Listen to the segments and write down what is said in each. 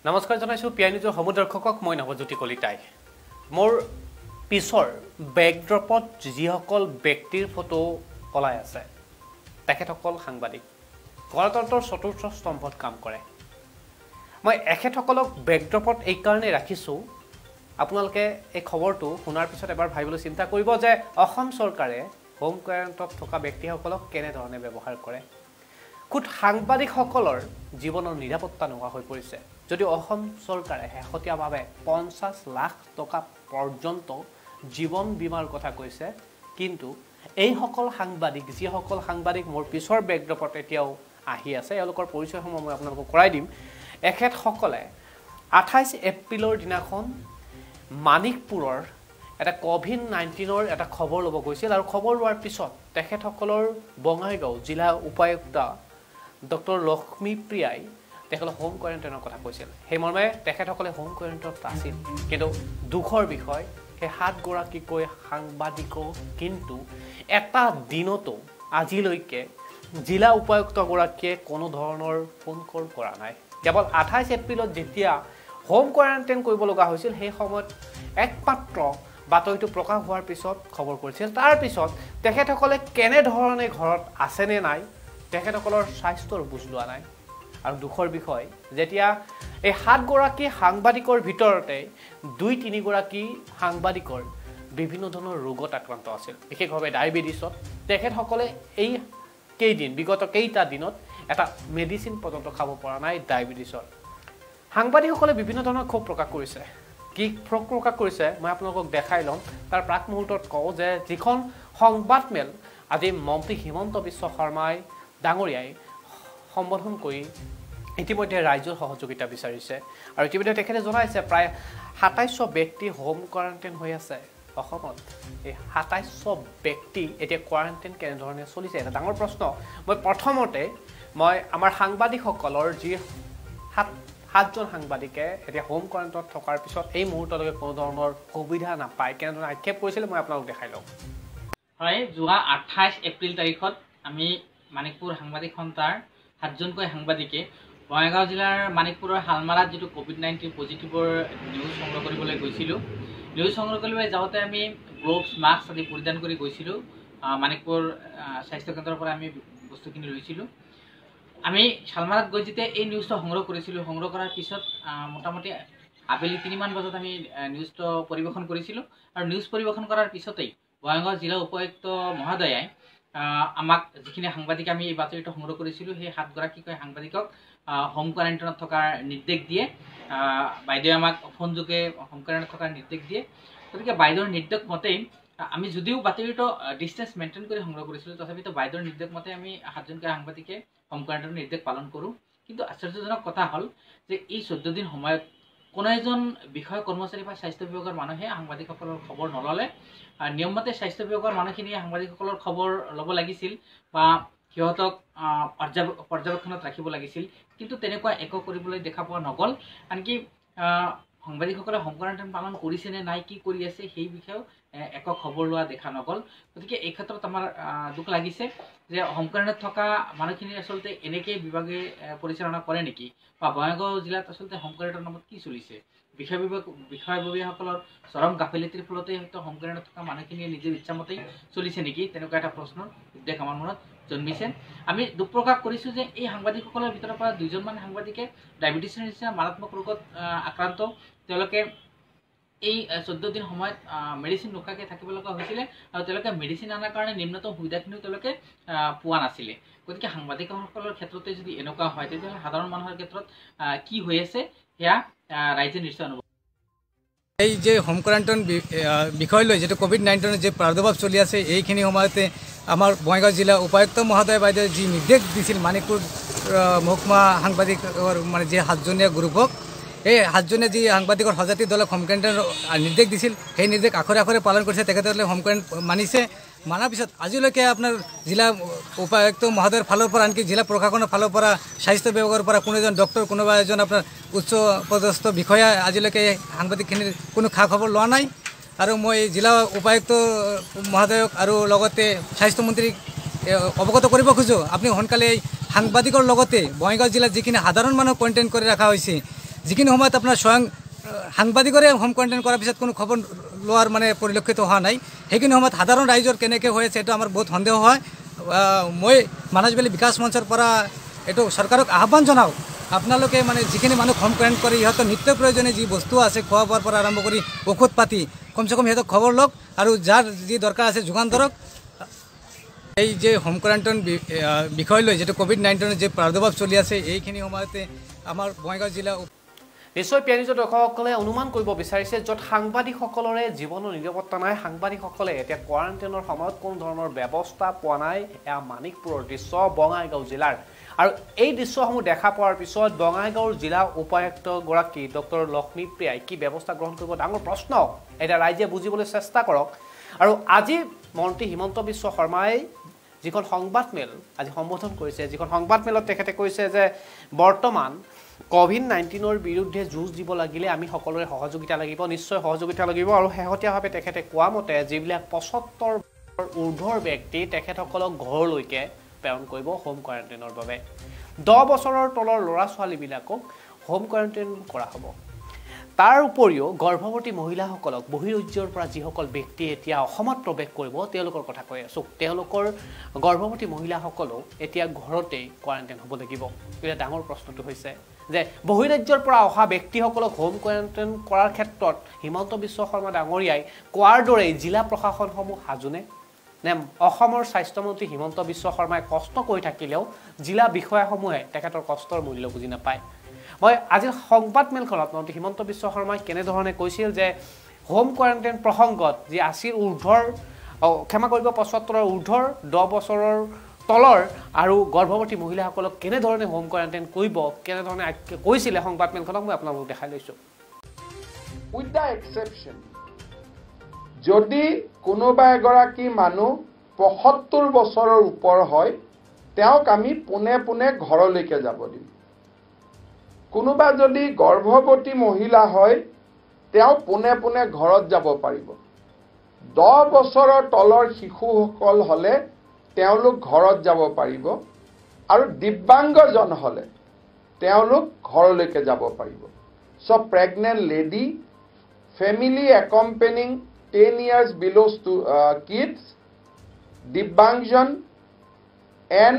নমস্কাৰ জনাইছোঁ পিয়াই নিউজৰ সমদৰ্শকক মই নৱজ্যোতি কলিতাই মোৰ পিছৰ বেকড্ৰপত যিসকল ব্যক্তিৰ ফটো ওলাই আছে তেখেতসকল সাংবাদিক গণতন্ত্ৰৰ চতুৰ্থ স্তম্ভত কাম কৰে মই এখেতসকলক বেকড্ৰপত এই কাৰণে ৰাখিছোঁ আপোনালোকে এই খবৰটো শুনাৰ পিছত এবাৰ ভাবিবলৈ চিন্তা কৰিব যে অসম চৰকাৰে হোম কোৱাৰেণ্টাইনত থকা ব্যক্তিসকলক কেনেধৰণে ব্যৱহাৰ কৰে খুদ সাংবাদিকসকলৰ জীৱনৰ নিৰাপত্তা নোহোৱা হৈ পৰিছে যদি অসম চৰকাৰে শেহতীয়াভাৱে 50 লাখ টকা পৰ্যন্ত জীৱন বীমাৰ কথা কৈছে কিন্তু এই সকল সাংবাদিক যিসকল সাংবাদিক মোৰ পিছৰ বেকড্ৰপত এতিয়াও আহি আছে এওঁলোকৰ পৰিচয়সমূহ মই আপোনালোকক কৰাই দিম এখেতসকলে 28 এপ্ৰিলৰ দিনাখন মানিকপুৰৰ এটা কোভিড-19ৰ এটা খবৰ ল'ব গৈছিল আৰু খবৰ লোৱাৰ পিছত তেখেতসকলৰ বঙাইগাঁও জিলা উপায়ুক্ত ডক্টৰ লক্ষ্মীপ্ৰিয়াই তেখেতক হোম কোৱাৰেণ্টাইনৰ কথা কৈছিল সেই মৰ্মে তেখেতসকলে হোম কোৱাৰেণ্টাইনত আছিল কিন্তু দুখৰ বিষয় সেই 7 গৰাকীকৈ সাংবাদিকো কিন্তু এটা দিনতো আজিলৈকে জিলা উপায়ুক্ত গৰাকীয়ে কোনো ধৰণৰ ফোন কল কৰা নাই কেৱল 28 এপ্ৰিলত যেতিয়া হোম কোৱাৰেণ্টাইন কৰিব লগা হৈছিল সেই সময়ত একমাত্ৰ বাতৰিটো প্ৰকাশ হোৱাৰ পিছত খবৰ কৰিছিল তাৰ পিছত তেখেতসকলে কেনে ধৰণে ঘৰত আছে নে নাই তেখেতসকলৰ স্বাস্থ্যৰ বুজ লোৱা নাই আৰু দুখৰ বিষয় যেতিয়া এই 7 গৰাকী সাংবাদিকৰ ভিতৰতে 2-3 গৰাকী সাংবাদিকৰ বিভিন্ন ধৰণৰ ৰোগত আক্ৰান্ত আছিল বিশেষভাৱে ডায়াবেটিছত তেখেতসকলে এই কেইদিন বিগত কেইটা দিনত এটা মেডিচিন পৰ্যন্ত খাব পৰা নাই ডায়াবেটিছৰ সাংবাদিকসকলে বিভিন্ন ধৰণৰ ক্ষোভ প্ৰকাশ কৰিছে কি প্ৰকাশ কৰিছে মই আপোনালোকক দেখাই লম তাৰ প্ৰাক মুহূৰ্তত কওঁ যে যিখন সংবাদমেল আজি মন্ত্ৰী হিমন্ত বিশ্ব শৰ্মাই ডাঙৰীয়াই সম্বোধন কৰি ইতিমধ্যে ৰাজ্যৰ সহযোগিতা বিচাৰিছে আৰু ইতিমধ্যে তেখেতে জনাইছে প্ৰায় 2700 ব্যক্তি হোম কোৱাৰেণ্টাইন হৈ আছে অসমত এই 2700 ব্যক্তি এতিয়া কোৱাৰেণ্টাইন কেনেধৰণে চলিছে এটা ডাঙৰ প্ৰশ্ন মই প্ৰথমতে মই আমাৰ সাংবাদিকসকলৰ যি 7জন সাংবাদিকে এতিয়া হোম কোৱাৰেণ্টাইনত থকাৰ পিছত এই মুহূৰ্তলৈকে কোনো ধৰণৰ সুবিধা নাপায় কেনেধৰণে আক্ষেপ কৰিছিল মই আপোনালোক দেখাই লওঁ হয় যোৱা 28 এপ্ৰিল তাৰিখত আমি মানিকপুৰ সাংবাদিক সন্থাৰ 7জনকৈ সাংবাদিকে বঙাইগাঁও জিলাৰ মানিকপুৰৰ হালমাৰাত যেটো কোভিড-19 পজিটিভৰ নিউজ সংগ্ৰহ কৰিবলৈ গৈছিলোঁ নিউজ সংগ্ৰহ কৰিবলৈ যাওঁতে আমি গ্লোভছ মাস্ক আদি পৰিধান কৰি গৈছিলোঁ মানিকপুৰ স্বাস্থ্য কেন্দ্ৰৰ পৰা আমি বস্তুখিনি লৈছিলোঁ আমি হালমাৰাত গৈ যেতিয়া এই নিউজটো সংগ্ৰহ কৰিছিলোঁ সংগ্ৰহ কৰাৰ পিছত মোটামুটি আবেলি 3 মান বজাত আমি নিউজটো পৰিৱেশন কৰিছিলোঁ আৰু নিউজ পৰিৱেশন কৰাৰ পিছতেই বঙাইগাঁও জিলা উপায়ুক্ত মহোদয়াই আমাক যিখিনি সাংবাদিক আমি এই বাতৰিটো সংগ্ৰহ কৰিছিলোঁ সেই 7 গৰাকীকৈ সাংবাদিকক হোম কোৱাৰেণ্টাইনত থকাৰ নিৰ্দেশ দিয়ে বাইদেৱে আমাক ফোন যোগে হোম কোৱাৰেণ্টাইনত থকাৰ নিৰ্দেশ দিয়ে গতিকে বাইদেউৰ নিৰ্দেশ মতেই আমি যদিও বাতৰিটো ডিষ্টেন্স মেইনটেইন কৰি সংগ্ৰহ কৰিছিলোঁ তথাপিতো বাইদেউৰ নিৰ্দেশ মতে আমি 7জনকৈ সাংবাদিকে হোম কোৱাৰেণ্টাইনৰ নিৰ্দেশ পালন কৰোঁ কিন্তু আশ্চৰ্যজনক কথা হ'ল যে এই 14 দিন সময়ত কোনো এজন বিষয় কৰ্মচাৰী বা স্বাস্থ্য বিভাগৰ মানুহে সাংবাদিকসকলৰ খবৰ নললে নিয়মমতে স্বাস্থ্য বিভাগৰ মানুহখিনিয়ে সাংবাদিকসকলৰ খবৰ ল'ব লাগিছিল বা সিহঁতক পৰ্যবেক্ষণত ৰাখিব লাগিছিল কিন্তু তেনেকুৱা একো কৰিবলৈ দেখা পোৱা নগ'ল আনকি সাংবাদিকসকলে হোম কোৱাৰেণ্টাইন পালন কৰিছে নে নাই কি কৰি আছে সেই বিষয়েও একো খবৰ লোৱা দেখা নগ'ল গতিকে এই ক্ষেত্ৰত আমাৰ দুখ লাগিছে যে হোম কোৱাৰেণ্টাইনত থকা মানুহখিনি আচলতে এনেকৈ বিভাগে পৰিচালনা কৰে নেকি বা বঙাইগাঁও জিলাত আচলতে হোম কোৱাৰেণ্টাইনৰ নামত কি চলিছে বিষয়ববীয়াসকলৰ চৰম গাফিলতিৰ ফলতে হয়তো হোম কোৱাৰেণ্টাইনত থকা মানুহখিনিয়ে নিজৰ ইচ্ছামতেই চলিছে নেকি তেনেকুৱা এটা প্ৰশ্নৰ উদ্বেগ আমাৰ মনত জন্মিছে আমি দুখ প্ৰকাশ কৰিছোঁ যে এই সাংবাদিকসকলৰ ভিতৰৰ পৰা 2জনমান সাংবাদিকে ডায়েবেটিছৰ নিচিনা মাৰাত্মক ৰোগত আক্ৰান্ত তেওঁলোকে এই 14 দিন সময়ত মেডিচিন নোখোৱাকৈ থাকিব লগা হৈছিলে আৰু তেওঁলোকে মেডিচিন আনাৰ কাৰণে নিম্নতম সুবিধাখিনিও তেওঁলোকে পোৱা নাছিলে গতিকে সাংবাদিকসকলৰ ক্ষেত্ৰতে যদি এনেকুৱা হয় তেতিয়াহ'লে সাধাৰণ মানুহৰ ক্ষেত্ৰত কি হৈ আছে সেয়া ৰাইজে নিশ্চয় অনুভৱ এই যে হোম কোৱাৰেণ্টাইন বিষয় লৈ যেটো কোভিড-19 যে প্ৰাদুৰ্ভাৱ চলি আছে এইখিনি সময়তে আমাৰ বঙাইগাঁও জিলা উপায়ুক্ত মহোদয় বাইদেৱে যি নিৰ্দেশ দিছিল মানিকপুৰ মহকুমা সাংবাদিকৰ মানে যে 7জনীয়া গ্ৰুপক এই 7জনে যি সাংবাদিকৰ সজাতি দলক হোম কোৱাৰেণ্টাইনৰ নিৰ্দেশ দিছিল সেই নিৰ্দেশ আখৰে আখৰে পালন কৰিছে তেখেতসকলে হোম কোৱাৰেণ্টাইন মানিছে মানাৰ পিছত আজিলৈকে আপোনাৰ জিলা উপায়ুক্ত মহোদয়ৰ ফালৰ পৰা আনকি জিলা প্ৰশাসনৰ ফালৰ পৰা স্বাস্থ্য বিভাগৰ পৰা কোনো এজন ডক্টৰ কোনোবা এজন আপোনাৰ উচ্চ পদস্থ বিষয়া আজিলৈকে সাংবাদিকখিনিৰ কোনো খা খবৰ লোৱা নাই আৰু মই জিলা উপায়ুক্ত মহোদয়ক আৰু লগতে স্বাস্থ্যমন্ত্ৰীক অৱগত কৰিব খোজো আপুনি সোনকালে সাংবাদিকৰ লগতে বঙাইগাঁও জিলাত যিখিনি সাধাৰণ মানুহ কণ্টেইন কৰি ৰখা হৈছে যিখিনি সময়ত আপোনাৰ স্বয়ং সাংবাদিকৰে হোম কোৱাৰেণ্টাইন কৰাৰ পিছত কোনো খবৰ লোৱাৰ মানে পৰিলক্ষিত হোৱা নাই, সেইখিনি সময়ত সাধাৰণ ৰাইজৰ কেনেকৈ হৈ আছে এইটো আমাৰ বহুত সন্দেহ হয়। মই মানাজবেলি বিকাশ মঞ্চৰ পৰা এইটো চৰকাৰক আহ্বান জনাওঁ, আপোনালোকে মানে যিখিনি মানুহ হোম কোৱাৰেণ্টাইন কৰে ইহঁতৰ নিত্য প্ৰয়োজনীয় যি বস্তু আছে খোৱা বোৱাৰ পৰা আৰম্ভ কৰি ঔষধ পাতি কমচে কম সিহঁতক খবৰ লওক আৰু যাৰ যি দৰকাৰ আছে যোগান ধৰক। এই যে হোম কোৱাৰেণ্টাইন বিষয় লৈ যেটো কোভিড-19 যে প্ৰাদুৰ্ভাৱ চলি আছে এইখিনি সময়তে আমাৰ বঙাইগাঁও জিলা নিশ্চয় পিয়ানিজ দৰ্শকসকলে অনুমান কৰিব বিচাৰিছে য'ত সাংবাদিকসকলৰে জীৱনৰ নিৰাপত্তা নাই, সাংবাদিকসকলে এতিয়া কোৱাৰেণ্টাইনৰ সময়ত কোনো ধৰণৰ ব্যৱস্থা পোৱা নাই। এয়া মানিকপুৰৰ দৃশ্য বঙাইগাঁও জিলাৰ, আৰু এই দৃশ্যসমূহ দেখা পোৱাৰ পিছত বঙাইগাঁওৰ জিলা উপায়ুক্তগৰাকী ডক্টৰ লক্ষ্মীপ্ৰিয়াই কি ব্যৱস্থা গ্ৰহণ কৰিব ডাঙৰ প্ৰশ্ন। এতিয়া ৰাইজে বুজিবলৈ চেষ্টা কৰক। আৰু আজি মন্ত্ৰী হিমন্ত বিশ্ব শৰ্মাই যিখন সংবাদমেল আজি সম্বোধন কৰিছে, যিখন সংবাদমেলত তেখেতে কৈছে যে বৰ্তমান কোভিড-19ৰ বিৰুদ্ধে যুঁজ দিব লাগিলে আমি সকলোৰে সহযোগিতা লাগিব, নিশ্চয় সহযোগিতা লাগিব। আৰু শেহতীয়াভাৱে তেখেতে কোৱা মতে যিবিলাক ৭৫ ঊৰ্ধৰ ব্যক্তি তেখেতসকলক ঘৰলৈকে প্ৰেৰণ কৰিব হোম কোৱাৰেণ্টাইনৰ বাবে। 10 বছৰৰ তলৰ ল'ৰা ছোৱালীবিলাকক হোম কোৱাৰেণ্টাইন কৰা হ'ব। তাৰ উপৰিও গৰ্ভৱতী মহিলাসকলক বহিৰাজ্যৰ পৰা যিসকল ব্যক্তি এতিয়া অসমত প্ৰৱেশ কৰিব তেওঁলোকৰ কথা কৈ আছোঁ, তেওঁলোকৰ গৰ্ভৱতী মহিলাসকলেও এতিয়া ঘৰতেই কোৱাৰেণ্টাইন হ'ব লাগিব। এতিয়া ডাঙৰ প্ৰশ্নটো হৈছে যে বহিৰাজ্যৰ পৰা অহা ব্যক্তিসকলক হোম কোৱাৰেণ্টাইন কৰাৰ ক্ষেত্ৰত হিমন্ত বিশ্ব শৰ্মা ডাঙৰীয়াই কোৱাৰ দৰেই জিলা প্ৰশাসনসমূহ সাজুনে নে অসমৰ স্বাস্থ্যমন্ত্ৰী হিমন্ত বিশ্ব শৰ্মাই কষ্ট কৰি থাকিলেও জিলা বিষয়াসমূহে তেখেতৰ কষ্টৰ মূল্য বুজি নাপায়। মই আজিৰ সংবাদমেলখনত মন্ত্ৰী হিমন্ত বিশ্ব শৰ্মাই কেনেধৰণে কৈছিল যে হোম কোৱাৰেণ্টাইন প্ৰসংগত যি ৮০ ঊৰ্ধৰ ক্ষমা কৰিব ৭৫ ঊৰ্ধৰ 10 বছৰৰ তলৰ আৰু গৰ্ভৱতী মহিলাসকলক কেনেধৰণে হোম কোৱাৰেণ্টাইন কৰিব, কেনেধৰণে কৈছিলে সংবাদমেলখনক মই আপোনালোকক দেখাই লৈছোঁ। উইথ দ্য এক্সেপশ্যন যদি কোনোবা এগৰাকী মানুহ ৭৫ বছৰৰ ওপৰ হয় তেওঁক আমি পোনে পোনে ঘৰলৈকে যাব দিম। কোনোবা যদি গৰ্ভৱতী মহিলা হয় তেওঁ পোনে পোনে ঘৰত যাব পাৰিব। 10 বছৰৰ তলৰ শিশুসকল হ'লে তেওঁলোক ঘৰত যাব পাৰিব, আৰু দিব্যাংগজন হ'লে তেওঁলোক ঘৰলৈকে যাব পাৰিব। So' pregnant lady, family accompanying 10 years below kids, divyangjan and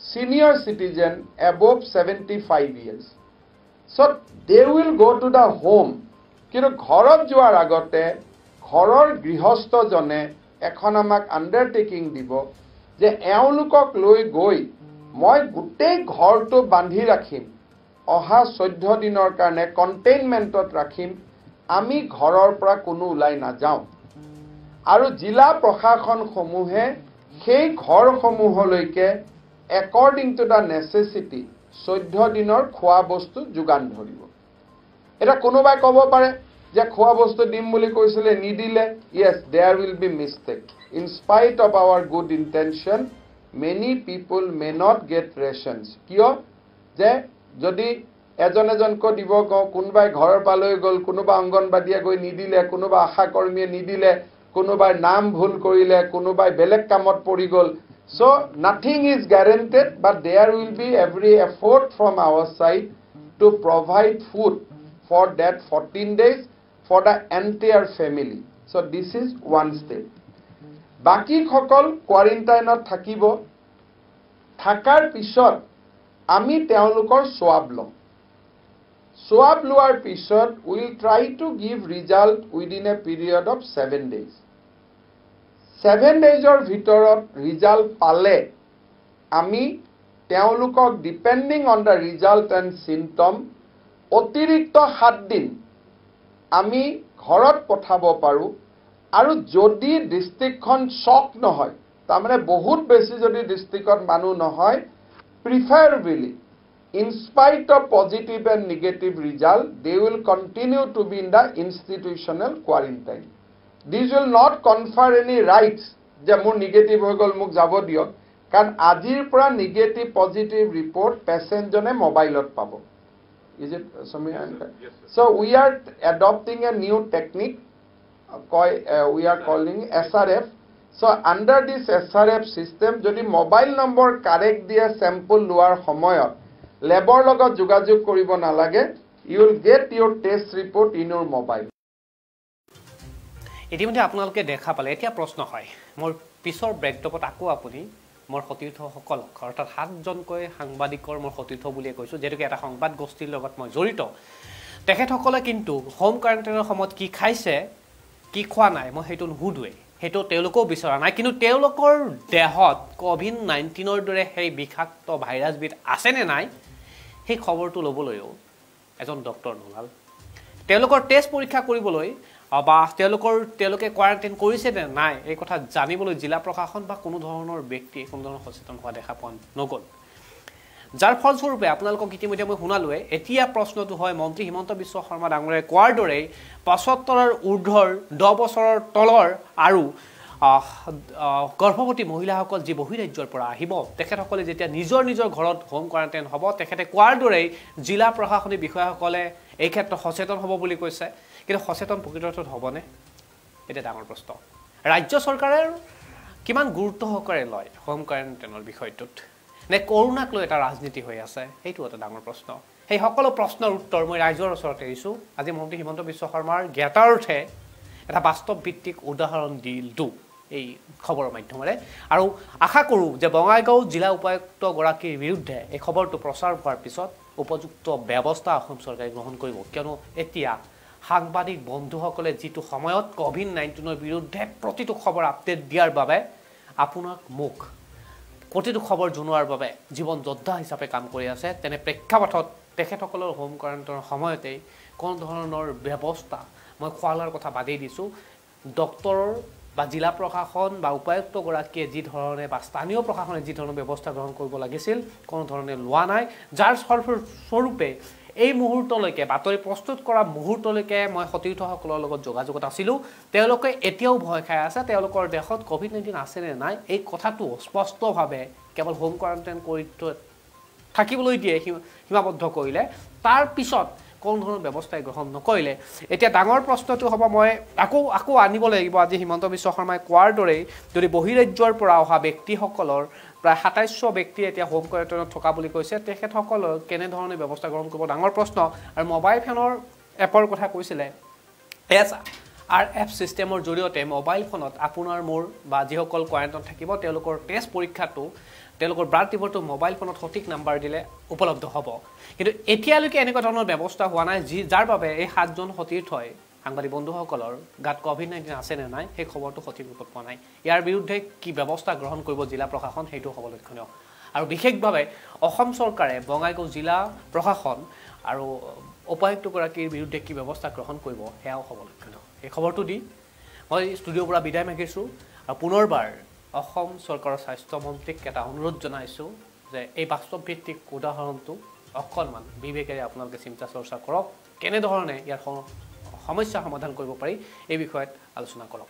senior citizen above 75 years. So they will go to the home. কিন্তু ঘৰত যোৱাৰ আগতে ঘৰৰ গৃহস্থজনে এখন আমাক আণ্ডাৰটেকিং দিব যে এওঁলোকক লৈ গৈ মই গোটেই ঘৰটো বান্ধি ৰাখিম, অহা 14 দিনৰ কাৰণে কণ্টেইনমেণ্টত ৰাখিম, আমি ঘৰৰ পৰা কোনো ওলাই নাযাওঁ। আৰু জিলা প্ৰশাসনসমূহে সেই ঘৰসমূহলৈকে একৰ্ডিং টু দ্য নেচেচিটি 14 দিনৰ খোৱা বস্তু যোগান ধৰিব। এটা কোনোবাই ক'ব পাৰে যে খোৱা বস্তু দিম বুলি কৈছিলে নিদিলে। Yes, there will be mistake. In spite of our good intention many people may not get rations. কিয় যে যদি এজনকৈ দিব কওঁ, কোনোবাই ঘৰৰ পৰা লৈ গ'ল, কোনোবা অংগনবাদীয়ে গৈ নিদিলে, কোনোবা আশা কৰ্মীয়ে নিদিলে, কোনোবাই নাম ভুল কৰিলে, কোনোবাই বেলেগ কামত পৰি গ'ল। So' nothing is guaranteed, but there will be every effort from our side to provide food for that 14 days for the entire family. So' this is one step. বাকীসকল কোৱাৰেণ্টাইনত থাকিব। থকাৰ পিছত আমি তেওঁলোকৰ সোৱাব ল'ম। সোৱাব লোৱাৰ পিছত will try to give result within a period of 7 days। 7 daysৰ ভিতৰত ৰিজাল্ট পালে আমি তেওঁলোকক depending on the result and symptom অতিৰিক্ত 7 দিন আমি ঘৰত পঠাব পাৰোঁ। আৰু যদি ডিষ্ট্ৰিক্টখন চক নহয়, তাৰমানে বহুত বেছি যদি ডিষ্ট্ৰিক্টত মানুহ নহয়, প্ৰিফাৰেবলি in spite of positive and negative result, they will continue to be in the institutional quarantine. These will not confer any rights যে মোৰ negative হৈ গ'ল মোক যাব দিয়ক, কাৰণ আজিৰ পৰা negative positive report পেচেণ্টজনে মোবাইলত পাব। Is it Samir? Yes, so we are adopting a new technique, we are calling SRF. So under this SRF system, যদি মোবাইল নম্বৰ কাৰেক্ট দিয়ে চেম্পল লোৱাৰ সময়ত লেবৰ লগত যোগাযোগ কৰিব নালাগে, you will get your test report in your mobile. ইতিমধ্যে আপোনালোকে দেখা পালে এতিয়া প্ৰশ্ন হয় মোৰ পিছৰ ব্ৰেকডপত আকৌ আপুনি মোৰ সতীৰ্থসকলক অৰ্থাৎ 7জনকৈ সাংবাদিকৰ মোৰ সতীৰ্থ বুলিয়ে কৈছোঁ যেহেতু এটা সংবাদ গোষ্ঠীৰ লগত মই জড়িত তেখেতসকলে কিন্তু হোম কোৱাৰেণ্টাইনৰ সময়ত কি খাইছে কি খোৱা নাই মই সেইটো নুসুধোৱে সেইটো তেওঁলোকেও বিচৰা নাই কিন্তু তেওঁলোকৰ দেহত কোভিড-19ৰ দৰে সেই বিষাক্ত ভাইৰাছবিধ আছে নে নাই সেই খবৰটো ল'বলৈও এজন ডক্টৰ নোলাল তেওঁলোকৰ টেষ্ট পৰীক্ষা কৰিবলৈ বা তেওঁলোকে কোৱাৰেণ্টাইন কৰিছে নে নাই এই কথা জানিবলৈ জিলা প্ৰশাসন বা কোনো ধৰণৰ ব্যক্তি কোনো ধৰণৰ সচেতন হোৱা দেখা পোৱা নগ'ল যাৰ ফলস্বৰূপে আপোনালোকক ইতিমধ্যে মই শুনালোৱে এতিয়া প্ৰশ্নটো হয় মন্ত্ৰী হিমন্ত বিশ্ব শৰ্মা ডাঙৰীয়াই কোৱাৰ দৰে ৭৫ৰ ঊৰ্ধৰ 10 বছৰৰ তলৰ আৰু গৰ্ভৱতী মহিলাসকল যি বহিৰাজ্যৰ পৰা আহিব তেখেতসকলে যেতিয়া নিজৰ ঘৰত হোম কোৱাৰেণ্টাইন হ'ব তেখেতে কোৱাৰ দৰেই জিলা প্ৰশাসনিক বিষয়াসকলে এই ক্ষেত্ৰত সচেতন হ'ব বুলি কৈছে কিন্তু সচেতন প্ৰকৃতত হ'বনে এটা ডাঙৰ প্ৰশ্ন ৰাজ্য চৰকাৰে কিমান গুৰুত্ব সহকাৰে লয় হোম কোৱাৰেণ্টাইনৰ বিষয়টোত নে কৰোনাক লৈ এটা ৰাজনীতি হৈ আছে সেইটো এটা ডাঙৰ প্ৰশ্ন সেই সকলো প্ৰশ্নৰ উত্তৰ মই ৰাইজৰ ওচৰত এৰিছোঁ আজি মন্ত্ৰী হিমন্ত বিশ্ব শৰ্মাৰ জ্ঞাতাৰ্থে এটা বাস্তৱ ভিত্তিক উদাহৰণ দিলটো এই খবৰৰ মাধ্যমেৰে আৰু আশা কৰোঁ যে বঙাইগাঁও জিলা উপায়ুক্তগৰাকীৰ বিৰুদ্ধে এই খবৰটো প্ৰচাৰ হোৱাৰ পিছত উপযুক্ত ব্যৱস্থা অসম চৰকাৰে গ্ৰহণ কৰিব কিয়নো এতিয়া সাংবাদিক বন্ধুসকলে যিটো সময়ত কোভিড-19ৰ বিৰুদ্ধে প্ৰতিটো খবৰ আপডেট দিয়াৰ বাবে আপোনাক মোক প্ৰতিটো খবৰ জনোৱাৰ বাবে জীৱন যোদ্ধা হিচাপে কাম কৰি আছে তেনে প্ৰেক্ষাপটত তেখেতসকলৰ হোম কোৱাৰেণ্টাইনৰ সময়তে কোনো ধৰণৰ ব্যৱস্থা মই খোৱালৰ কথা বাদেই দিছোঁ ডক্টৰৰ বা জিলা প্ৰশাসন বা উপায়ুক্তগৰাকীয়ে যি ধৰণে বা স্থানীয় প্ৰশাসনে যি ধৰণৰ ব্যৱস্থা গ্ৰহণ কৰিব লাগিছিল কোনো ধৰণে লোৱা নাই যাৰ ফলস্বৰূপে এই মুহূৰ্তলৈকে বাতৰি প্ৰস্তুত কৰা মুহূৰ্তলৈকে মই সতীৰ্থসকলৰ লগত যোগাযোগত আছিলোঁ তেওঁলোকে এতিয়াও ভয় খাই আছে তেওঁলোকৰ দেশত কোভিড-19 আছে নে নাই এই কথাটো স্পষ্টভাৱে কেৱল হোম কোৱাৰেণ্টাইন কৰি থাকিবলৈ দিয়ে সীমাবদ্ধ কৰিলে তাৰ পিছত কোনো ধৰণৰ ব্যৱস্থা গ্ৰহণ নকৰিলে এতিয়া ডাঙৰ প্ৰশ্নটো হ'ব মই আকৌ আনিব লাগিব আজি হিমন্ত বিশ্ব শৰ্মাই কোৱাৰ দৰেই যদি বহিৰাজ্যৰ পৰা অহা ব্যক্তিসকলৰ প্ৰায় ২৭০০ ব্যক্তি এতিয়া হোম কোৱাৰেণ্টাইনত থকা বুলি কৈছে তেখেতসকলৰ কেনেধৰণে ব্যৱস্থা গ্ৰহণ কৰিব ডাঙৰ প্ৰশ্ন আৰু মোবাইল ফোনৰ এপৰ কথা কৈছিলে SRF ছিষ্টেমৰ জৰিয়তে মোবাইল ফোনত আপোনাৰ মোৰ বা যিসকল কোৱাৰেণ্টাইনত থাকিব তেওঁলোকৰ টেষ্ট পৰীক্ষাটো তেওঁলোকৰ ব্লাড ৰিপৰ্টটো মোবাইল ফোনত সঠিক নাম্বাৰ দিলে উপলব্ধ হ'ব কিন্তু এতিয়ালৈকে এনেকুৱা ধৰণৰ ব্যৱস্থা হোৱা নাই যাৰ বাবে এই 7জন সতীৰ্থই সাংবাদিক বন্ধুসকলৰ গাত কোভিড-19 আছে নে নাই সেই খবৰটো সঠিক ৰূপত পোৱা নাই ইয়াৰ বিৰুদ্ধে কি ব্যৱস্থা গ্ৰহণ কৰিব জিলা প্ৰশাসন সেইটো হ'ব লক্ষণীয় আৰু বিশেষভাৱে অসম চৰকাৰে বঙাইগাঁও জিলা প্ৰশাসন আৰু উপায়ুক্তগৰাকীৰ বিৰুদ্ধে কি ব্যৱস্থা গ্ৰহণ কৰিব সেয়াও হ'ব লক্ষণীয় এই খবৰটো দি মই ষ্টুডিঅ'ৰ পৰা বিদায় মাগিছোঁ আৰু পুনৰবাৰ অসম চৰকাৰৰ স্বাস্থ্য মন্ত্ৰীক এটা অনুৰোধ জনাইছোঁ যে এই বাস্তৱ ভিত্তিক উদাহৰণটো অকণমান বিবেকেৰে আপোনালোকে চিন্তা চৰ্চা কৰক কেনেধৰণে ইয়াৰ সমস্যা সমাধান কৰিব পাৰি এই বিষয়ত আলোচনা কৰক